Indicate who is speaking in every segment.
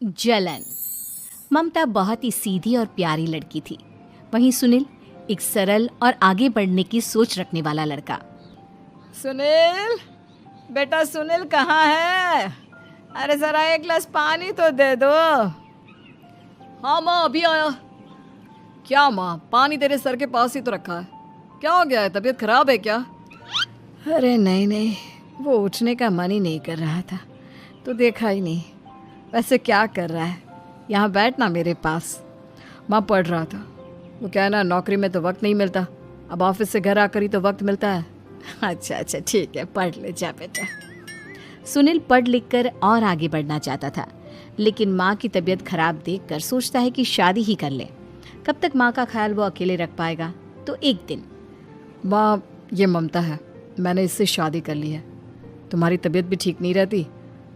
Speaker 1: जलन। ममता बहुत ही सीधी और प्यारी लड़की थी। वहीं सुनील एक सरल और आगे बढ़ने की सोच रखने वाला लड़का।
Speaker 2: सुनील, बेटा सुनील कहाँ है? अरे जरा एक गिलास पानी तो दे दो। हाँ माँ, अभी आया। क्या माँ, पानी तेरे सर के पास ही तो रखा है। क्या हो गया है, तबीयत खराब है क्या? अरे नहीं नहीं, वो उठने का मन ही नहीं कर रहा था तो देखा ही नहीं। वैसे क्या कर रहा है? यहाँ बैठना मेरे पास। माँ पढ़ रहा था। वो क्या है ना, नौकरी में तो वक्त नहीं मिलता, अब ऑफिस से घर आकर ही तो वक्त मिलता है। अच्छा ठीक है, पढ़ ले जा बेटा।
Speaker 1: सुनील पढ़ लिख कर और आगे बढ़ना चाहता था, लेकिन माँ की तबीयत खराब देखकर सोचता है कि शादी ही कर ले। कब तक माँ का ख्याल वो अकेले रख पाएगा? तो एक दिन,
Speaker 2: माँ ये ममता है, मैंने इससे शादी कर ली है। तुम्हारी तबीयत भी ठीक नहीं रहती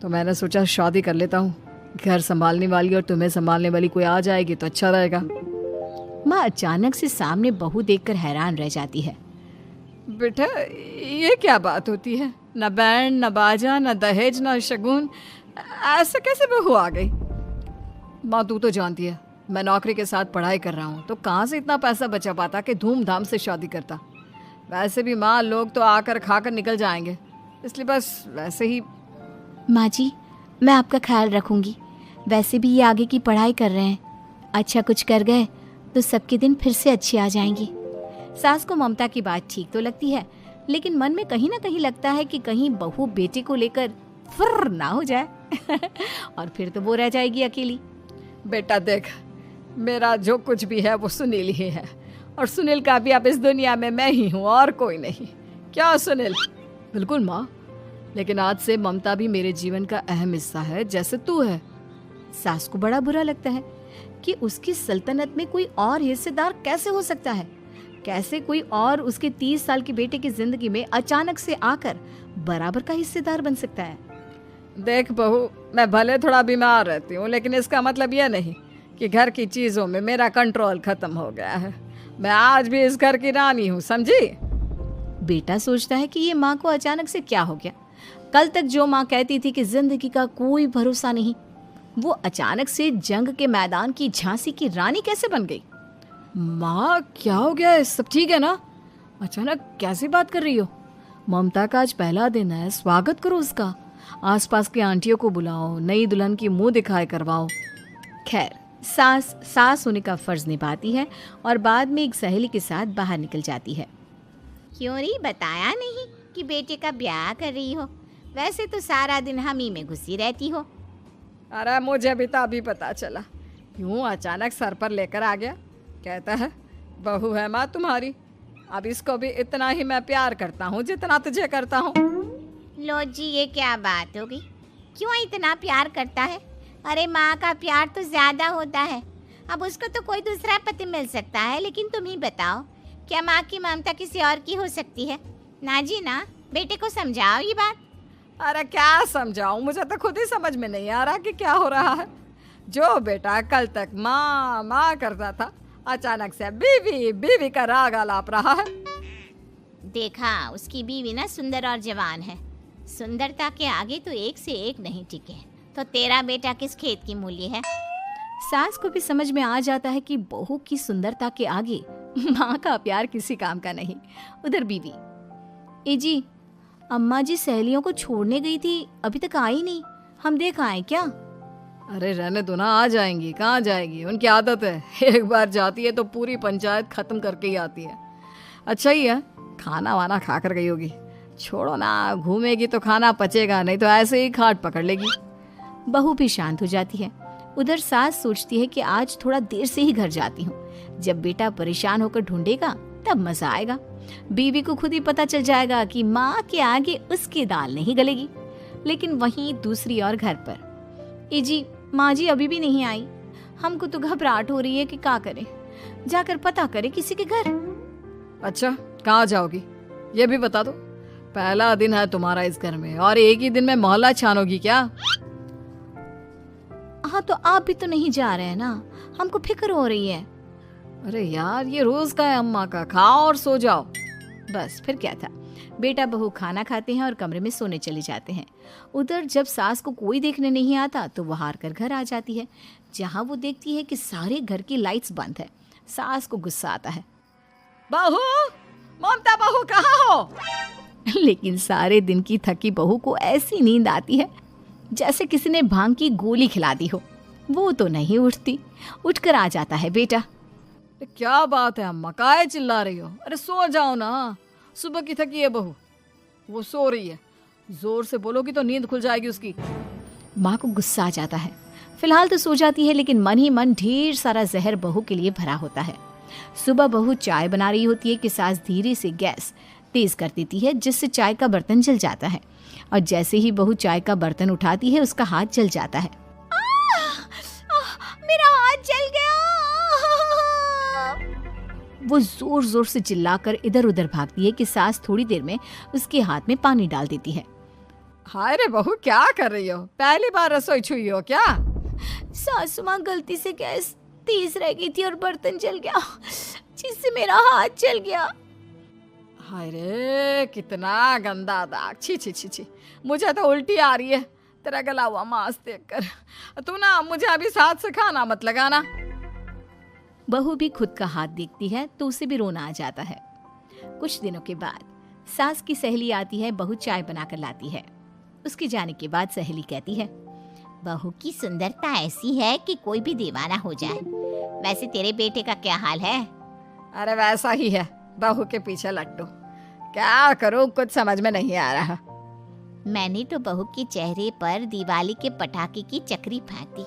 Speaker 2: तो मैंने सोचा शादी कर लेता हूँ। घर संभालने वाली और तुम्हें संभालने वाली कोई आ जाएगी तो अच्छा रहेगा।
Speaker 1: माँ अचानक से सामने बहू देखकर हैरान रह जाती है।
Speaker 2: बेटा ये क्या बात होती है? न बैंड, न बाजा, न दहेज, न शगुन, ऐसे कैसे बहू आ गई? माँ तू तो जानती है मैं नौकरी के साथ पढ़ाई कर रहा हूँ, तो कहाँ से इतना पैसा बचा पाता कि धूमधाम से शादी करता। वैसे भी माँ, लोग तो आकर खाकर निकल जाएंगे, इसलिए बस वैसे ही।
Speaker 1: माँ जी, मैं आपका ख्याल रखूंगी। वैसे भी ये आगे की पढ़ाई कर रहे हैं, अच्छा कुछ कर गए तो सबके दिन फिर से अच्छे आ जाएंगे। सास को ममता की बात ठीक तो लगती है, लेकिन मन में कहीं ना कहीं लगता है कि कहीं बहू बेटे को लेकर फुर्र ना हो जाए और फिर तो वो रह जाएगी अकेली।
Speaker 2: बेटा देख, मेरा जो कुछ भी है वो सुनील ही है, और सुनील का भी अब इस दुनिया में मैं ही हूँ और कोई नहीं। क्या सुनील? बिल्कुल माँ, लेकिन आज से ममता भी मेरे जीवन का अहम हिस्सा है, जैसे तू है।
Speaker 1: सास को बड़ा बुरा लगता है कि उसकी सल्तनत में कोई और हिस्सेदार कैसे हो सकता है। कैसे कोई और उसके 30 साल के बेटे की जिंदगी में अचानक से आकर बराबर का हिस्सेदार बन सकता है।
Speaker 2: देख बहू, मैं भले थोड़ा बीमार रहती हूँ, लेकिन इसका मतलब यह नहीं कि घर की चीजों में मेरा कंट्रोल खत्म हो गया है। मैं आज भी इस घर की रानी हूँ, समझी?
Speaker 1: बेटा सोचता है कि ये माँ को अचानक से क्या हो गया। कल तक जो माँ कहती थी कि जिंदगी का कोई भरोसा नहीं, वो अचानक से जंग के मैदान की झांसी की रानी कैसे बन गई?
Speaker 2: माँ क्या हो गया है? सब ठीक है ना? अचानक कैसी बात कर रही हो? ममता का आज पहला दिन है, स्वागत करो उसका। आसपास की आंटियों को बुलाओ, नई दुल्हन की मुंह दिखाए करवाओ।
Speaker 1: खैर, सास होने का फर्ज निभाती है और बाद में एक सहेली के साथ बाहर निकल जाती है।
Speaker 3: क्यों री बताया नहीं कि बेटे का ब्याह कर रही हो? वैसे तो सारा दिन हम ही में घुसी रहती हो।
Speaker 2: अरे मुझे भी तो अभी पता चला, यूं अचानक सर पर लेकर आ गया। कहता है बहू है माँ तुम्हारी। अब इसको भी इतना ही मैं प्यार करता हूँ जितना तुझे करता हूँ।
Speaker 3: लो जी, ये क्या बात होगी? क्यों इतना प्यार करता है? अरे माँ का प्यार तो ज्यादा होता है। अब उसको तो कोई दूसरा पति मिल सकता है, लेकिन तुम ही बताओ, क्या माँ की ममता किसी और की हो सकती है? ना जी ना, बेटे को समझाओ ये बात।
Speaker 2: अरे क्या समझाऊं, मुझे तो खुद ही समझ में नहीं आ रहा कि क्या हो रहा है। जो बेटा कल तक माँ माँ करता था, अचानक से बीवी बीवी का राग आलाप रहा है।
Speaker 3: देखा, उसकी बीवी ना सुंदर और जवान है। सुंदरता के आगे तो एक से एक नहीं टिके। तो तेरा बेटा किस खेत की मूली है?
Speaker 1: सास को भी समझ में आ जाता है कि बहू की सुंदरता के आगे माँ का प्यार किसी काम का नहीं। उधर बीवी, ए जी, अम्मा जी सहेलियों को छोड़ने गई थी, अभी तक आई नहीं, हम देख आए क्या?
Speaker 2: अरे रहने दो ना, आ जाएंगी। कहाँ जाएगी, उनकी आदत है, एक बार जाती है तो पूरी पंचायत खत्म करके ही आती है। अच्छा ही है, खाना वाना खा कर गई होगी। छोड़ो ना, घूमेगी तो खाना पचेगा, नहीं तो ऐसे ही खाट पकड़ लेगी।
Speaker 1: बहू भी शांत हो जाती है। उधर सास सोचती है कि आज थोड़ा देर से ही घर जाती हूँ, जब बेटा परेशान होकर ढूंढेगा तब मजा आएगा। बीवी को खुद ही पता चल जाएगा कि माँ के आगे उसकी दाल नहीं गलेगी। लेकिन वहीं दूसरी ओर घर पर, ए जी, माँ जी अभी भी नहीं आई, हमको तो घबराहट हो रही है कि क्या करें, जाकर पता करें किसी के घर।
Speaker 2: अच्छा, कहाँ जाओगी ये भी बता दो। पहला दिन है तुम्हारा इस घर में और एक ही दिन में मोहल्ला छानोगी क्या?
Speaker 1: हाँ, तो आप भी तो नहीं जा रहे हैं ना, हमको फिक्र हो रही है।
Speaker 2: अरे यार, ये रोज का है अम्मा का, खाओ और सो जाओ।
Speaker 1: बस फिर क्या था। बेटा बहू खाना खाते हैं और कमरे में सोने चले जाते हैं। उधर जब सास को कोई देखने नहीं आता तो वह हार कर घर आ जाती है, जहाँ वो देखती है कि सारे घर की लाइट्स बंद है। सास को गुस्सा आता है।
Speaker 2: बहू, ममता बहू कहाँ हो?
Speaker 1: लेकिन सारे दिन की थकी बहू को ऐसी नींद आती है जैसे किसी ने भांग की गोली खिला दी हो। वो तो नहीं उठती। उठकर आ जाता है बेटा।
Speaker 2: क्या बात है अम्मा, काहे चिल्ला रही हो? अरे सो जाओ ना, सुबह की थकी है बहू, वो सो रही है। जोर से बोलोगी तो नींद खुल जाएगी उसकी।
Speaker 1: माँ को गुस्सा आ जाता है। फिलहाल तो सो जाती है, लेकिन मन ही मन ढेर सारा जहर बहू के लिए भरा होता है। सुबह बहू चाय बना रही होती है कि सास धीरे से गैस तेज कर देती है, जिससे चाय का बर्तन जल जाता है। और जैसे ही बहू चाय का बर्तन उठाती है उसका हाथ जल जाता है।
Speaker 3: मेरा हाथ जल गया।
Speaker 1: वो जोर जोर से चिल्लाकर इधर उधर भागती है कि सास थोड़ी देर में उसके हाथ में पानी डाल देती है।
Speaker 2: हाय रे बहू, क्या कर रही हो? पहली बार रसोई छुई हो क्या?
Speaker 1: सासू माँ गलती से गैस तेज रह गई थी और बर्तन जल गया, जिससे मेरा हाथ जल गया।
Speaker 2: हाय रे, कितना गंदा दाग। छी छी छी छी, मुझे तो उल्टी आ रही है तेरा गला हुआ मांस देखकर। तू ना मुझे अभी साथ से खाना मत लगाना।
Speaker 1: बहू भी खुद का हाथ देखती है तो उसे भी रोना आ जाता है। कुछ दिनों के बाद सास की सहेली आती है। बहू चाय बनाकर लाती है। उसके जाने के बाद सहेली कहती है,
Speaker 3: बहू की सुंदरता ऐसी है कि कोई भी दीवाना हो जाए। वैसे तेरे बेटे का क्या हाल है?
Speaker 2: अरे वैसा ही है, बहू के पीछे लट्टू। क्या करूं, कुछ समझ में नहीं आ रहा।
Speaker 3: मैंने तो बहू के चेहरे पर दिवाली के पटाखे की चक्री फेंक दी,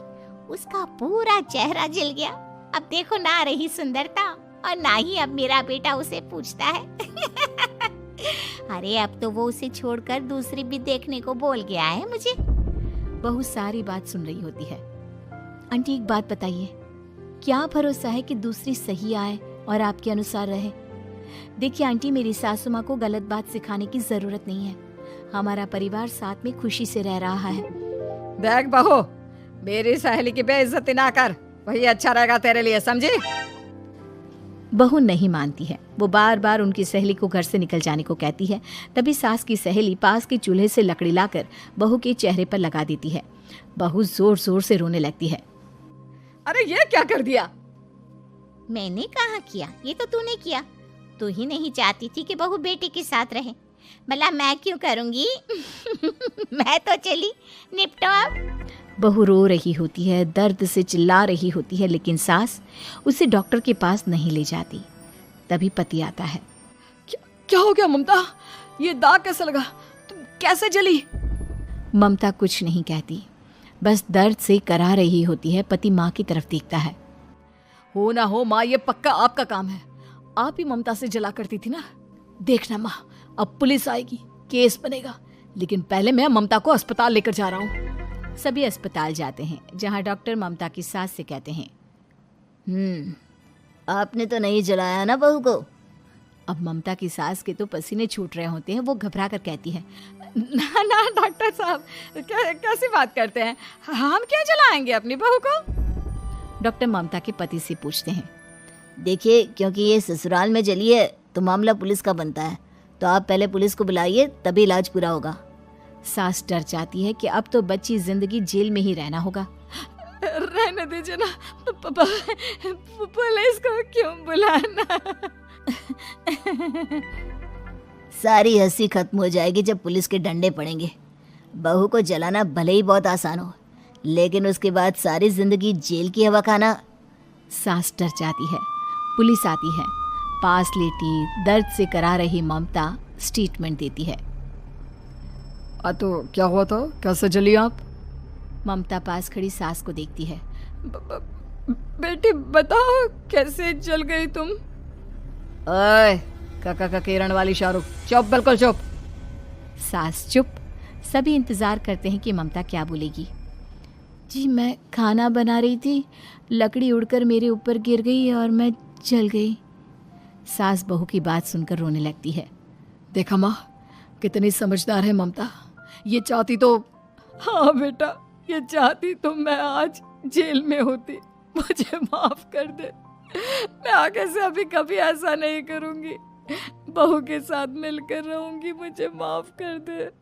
Speaker 3: उसका पूरा चेहरा जल गया। अब देखो ना रही सुंदरता, और ना ही अब मेरा बेटा उसे पूछता है। अरे अब तो वो उसे छोड़कर दूसरी भी देखने को बोल गया है मुझे।
Speaker 1: बहू सारी बात सुन रही होती है। आंटी एक बात बताइए, क्या भरोसा है कि दूसरी सही आए और आपके अनुसार रहे? देखिए आंटी, मेरी सासू माँ को गलत बात सिखाने की जरूरत नहीं है। हमारा परिवार साथ में खुशी से रह रहा है।
Speaker 2: देख बहू, मेरी सहेली की बेइज्जती ना कर, वही अच्छा रहेगा तेरे लिए, समझी?
Speaker 1: बहू नहीं मानती है। वो बार बार उनकी सहेली को घर से निकल जाने को कहती है। तभी सास की सहेली पास के चूल्हे से लकड़ी लाकर बहू के चेहरे पर लगा देती है। बहू जोर जोर से रोने लगती है।
Speaker 2: अरे ये क्या कर दिया?
Speaker 3: मैंने कहाँ किया, ये तो तूने किया। तू ही नहीं चाहती थी कि बहू बेटे के साथ रहे, भला मैं क्यों करूंगी? मैं तो चली, निपटो अब।
Speaker 1: बहू रो रही होती है, दर्द से चिल्ला रही होती है, लेकिन सास उसे डॉक्टर के पास नहीं ले जाती। तभी पति आता है।
Speaker 2: क्या हो गया ममता? ये दाग कैसे लगा? तुम कैसे जली?
Speaker 1: ममता कुछ नहीं कहती, बस दर्द से करा रही होती है। पति माँ की तरफ देखता है।
Speaker 2: हो ना हो माँ, ये पक्का आपका काम है। आप ही ममता से जला करती थी ना। देखना माँ, अब पुलिस आएगी, केस बनेगा, लेकिन पहले मैं ममता को अस्पताल लेकर जा रहा हूँ।
Speaker 1: सभी अस्पताल जाते हैं, जहाँ डॉक्टर ममता की सास से कहते हैं,
Speaker 3: आपने तो नहीं जलाया ना बहू को?
Speaker 1: अब ममता की सास के तो पसीने छूट रहे होते हैं। वो घबरा कर कहती है,
Speaker 2: ना ना डॉक्टर साहब, कैसी बात करते हैं? हम क्या जलाएंगे अपनी बहू को?
Speaker 1: डॉक्टर ममता के पति से पूछते हैं।
Speaker 4: देखिए, क्योंकि ये ससुराल में जली है तो मामला पुलिस का बनता है, तो आप पहले पुलिस को बुलाइए, तभी इलाज पूरा होगा।
Speaker 1: सास डर जाती है कि अब तो बच्ची जिंदगी जेल में ही रहना होगा।
Speaker 2: रहने दीजिए ना, पुलिस को क्यों बुलाना?
Speaker 4: सारी हंसी खत्म हो जाएगी जब पुलिस के डंडे पड़ेंगे। बहू को जलाना भले ही बहुत आसान हो, लेकिन उसके बाद सारी जिंदगी जेल की हवा खाना।
Speaker 1: सास डर जाती है। पुलिस आती है। पास लेटी दर्द से करा रही ममता स्टेटमेंट देती है।
Speaker 2: तो क्या हुआ था? कैसे जली आप?
Speaker 1: ममता पास खड़ी सास को देखती है।
Speaker 2: बेटी बताओ, कैसे जल गई तुम? ओए, काका का किरण वाली शाहरुख, चुप, बिल्कुल चुप।
Speaker 1: सास चुप। सभी इंतजार करते हैं कि ममता क्या बोलेगी। जी मैं खाना बना रही थी, लकड़ी उड़कर मेरे ऊपर गिर गई और मैं जल गई। सास बहू की बात सुनकर रोने लगती है।
Speaker 2: देखा माँ, कितनी समझदार है ममता। ये चाहती तो, हाँ बेटा, ये चाहती तो मैं आज जेल में होती। मुझे माफ कर दे, मैं आगे से अभी कभी ऐसा नहीं करूंगी। बहू के साथ मिलकर रहूंगी, मुझे माफ कर दे।